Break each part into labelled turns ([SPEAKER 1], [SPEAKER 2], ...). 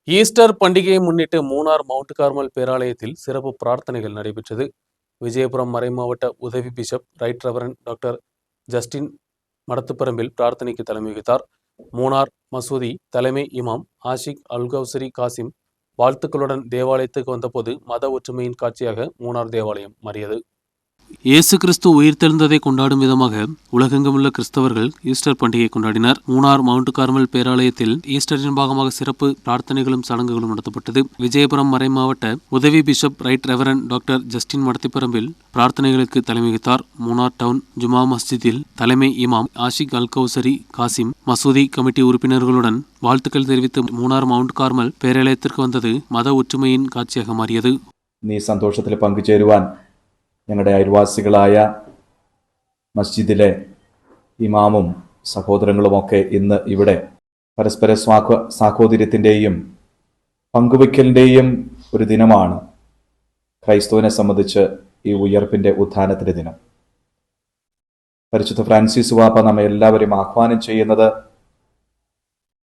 [SPEAKER 1] Easter பண்டிகையை முன்னிட்டு Munnar mount Carmel பேராலயத்தில் சிறப்பு பிரார்த்தனைகள் நடைபெற்றது. விஜயபுரம் மறைமாவட்ட உதவி bishop right reverend doctor Justin Madathuparambil பிரார்த்தனைக்கு தலைமை வகித்தார். மூணார் மசூதி தலைமை இமாம் ஆஷிக் அல்கௌசரி காசிம் வாழ்த்துக்களுடன் தேவாலயத்துக்கு வந்தபோது மத ஒற்றுமையின் காட்சியாக மூணார் தேவாலயம் மாறியது. இயேசு கிறிஸ்து உயிர்த்தெழுந்ததை கொண்டாடும் விதமாக உலகெங்குமுள்ள கிறிஸ்தவர்கள் ஈஸ்டர் பண்டிகை கொண்டாடினர். மூணார் மவுண்ட் கார்மல் பேராலயத்தில் ஈஸ்டரின் பாகமாக சிறப்பு பிரார்த்தனைகளும் சடங்குகளும் நடத்தப்பட்டது. விஜயபுரம் மறைமாவட்ட உதவி bishop right reverend doctor Justin Madathiparambil பிரார்த்தனைகளுக்கு தலைமை வகித்தார். மூணார் டவுன் ஜுமா மஸ்ஜிதில் தலைமை இமாம் ஆஷிக் அல்கௌசரி காசிம் மசூதி கமிட்டி உறுப்பினர்களுடன் வாழ்த்துக்கள் தெரிவித்து மூணார் மவுண்ட் கார்மல் பேராலயத்திற்கு വന്നത് മത ഒറ്റുമயின் കാഴ്ചയാக മാറിയത്.
[SPEAKER 2] നീ സന്തോഷത്തിൽ പങ്കുചേരുവാൻ ഞങ്ങളുടെ അയൽവാസികളായ മസ്ജിദിലെ ഇമാമും സഹോദരങ്ങളുമൊക്കെ ഇന്ന് ഇവിടെ പരസ്പര സാഹോദര്യത്തിൻ്റെയും പങ്കുവയ്ക്കലിൻ്റെയും ഒരു ദിനമാണ്. ക്രൈസ്തവനെ സംബന്ധിച്ച് ഈ ഉയർപ്പിൻ്റെ ഉത്ഥാനത്തിൻ്റെ ദിനം. പരിശുദ്ധ ഫ്രാൻസിസ് വാപ്പ നമ്മെ എല്ലാവരെയും ആഹ്വാനം ചെയ്യുന്നത്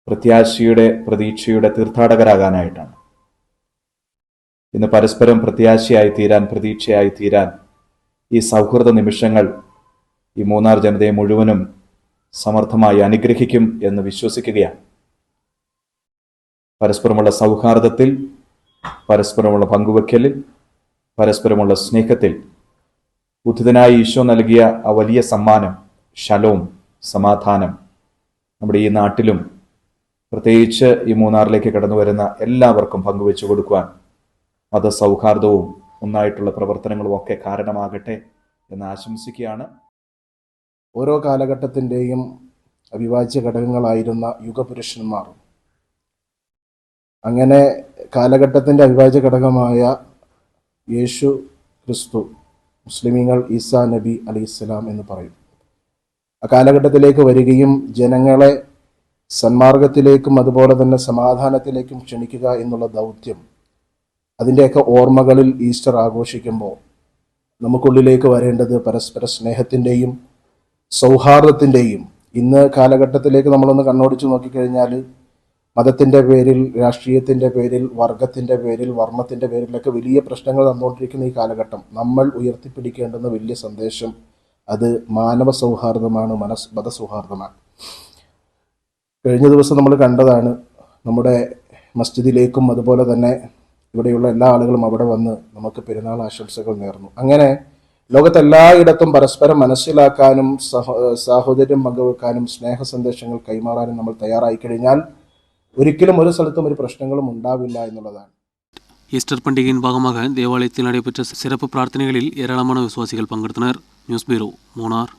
[SPEAKER 2] പ്രത്യാശയുടെ പ്രതീക്ഷയുടെ തീർത്ഥാടകരാകാനായിട്ടാണ്. ഇന്ന് പരസ്പരം പ്രത്യാശയായി തീരാൻ, പ്രതീക്ഷയായി തീരാൻ ഈ സൗഹൃദ നിമിഷങ്ങൾ ഈ മൂന്നാർ ജനതയെ മുഴുവനും സമർത്ഥമായി അനുഗ്രഹിക്കും എന്ന് വിശ്വസിക്കുകയാണ്. പരസ്പരമുള്ള സൗഹാർദ്ദത്തിൽ, പരസ്പരമുള്ള പങ്കുവെക്കലിൽ, പരസ്പരമുള്ള സ്നേഹത്തിൽ ഉദ്ധിതനായി ഈശോ നൽകിയ ആ വലിയ സമ്മാനം ശലോം, സമാധാനം നമ്മുടെ ഈ നാട്ടിലും പ്രത്യേകിച്ച് ഈ മൂന്നാറിലേക്ക് കടന്നു വരുന്ന എല്ലാവർക്കും പങ്കുവെച്ചു കൊടുക്കുവാൻ മതസൗഹാർദ്ദവും ഒന്നായിട്ടുള്ള പ്രവർത്തനങ്ങളും ഒക്കെ കാരണമാകട്ടെ എന്ന് ആശംസിക്കുകയാണ്.
[SPEAKER 3] ഓരോ കാലഘട്ടത്തിൻ്റെയും അവിഭാജ്യ ഘടകങ്ങളായിരുന്ന യുഗപുരുഷന്മാർ, അങ്ങനെ കാലഘട്ടത്തിൻ്റെ അവിഭാജ്യ ഘടകമായ യേശു ക്രിസ്തു, മുസ്ലിമീങ്ങൾ ഈസാ നബി അലൈഹിസ്സലാം എന്ന് പറയും, ആ കാലഘട്ടത്തിലേക്ക് വരികയും ജനങ്ങളെ സന്മാർഗത്തിലേക്കും അതുപോലെ തന്നെ സമാധാനത്തിലേക്കും ക്ഷണിക്കുക എന്നുള്ള ദൗത്യം, അതിൻ്റെയൊക്കെ ഓർമ്മകളിൽ ഈസ്റ്റർ ആഘോഷിക്കുമ്പോൾ നമുക്കുള്ളിലേക്ക് വരേണ്ടത് പരസ്പര സ്നേഹത്തിൻ്റെയും സൗഹാർദ്ദത്തിൻ്റെയും. ഇന്ന് കാലഘട്ടത്തിലേക്ക് നമ്മളൊന്ന് കണ്ണോടിച്ച് നോക്കിക്കഴിഞ്ഞാൽ മതത്തിൻ്റെ പേരിൽ, രാഷ്ട്രീയത്തിൻ്റെ പേരിൽ, വർഗത്തിൻ്റെ പേരിൽ, വർണ്ണത്തിൻ്റെ പേരിലൊക്കെ വലിയ പ്രശ്നങ്ങൾ നടന്നുകൊണ്ടിരിക്കുന്ന ഈ കാലഘട്ടം നമ്മൾ ഉയർത്തിപ്പിടിക്കേണ്ടുന്ന വലിയ സന്ദേശം അത് മാനവ സൗഹാർദ്ദമാണ്, മതസൗഹാർദ്ദമാണ്. കഴിഞ്ഞ ദിവസം നമ്മൾ കണ്ടതാണ്. നമ്മുടെ മസ്ജിദിലേക്കും അതുപോലെ തന്നെ ഇവിടെയുള്ള എല്ലാ ആളുകളും അവിടെ വന്ന് നമുക്ക് പെരുന്നാൾ ആശംസകൾ നേർന്നു. അങ്ങനെ ലോകത്തെല്ലായിടത്തും പരസ്പരം മനസ്സിലാക്കാനും സാഹോദര്യം പങ്കുവെക്കാനും സ്നേഹ സന്ദേശങ്ങൾ കൈമാറാനും നമ്മൾ തയ്യാറായി കഴിഞ്ഞാൽ ഒരിക്കലും ഒരു സ്ഥലത്തും ഒരു പ്രശ്നങ്ങളും ഉണ്ടാവില്ല എന്നുള്ളതാണ്.
[SPEAKER 1] ഈസ്റ്റർ പண்டிകயின் ഭാഗமாக தேவாலயத்தில் நடைபெற்ற சிறப்பு பிரார்த்தனைகளில் ஏராளமான விசுவாசிகள் பங்கெடுத்தனர். நியூஸ் பீரோ, மூணார்.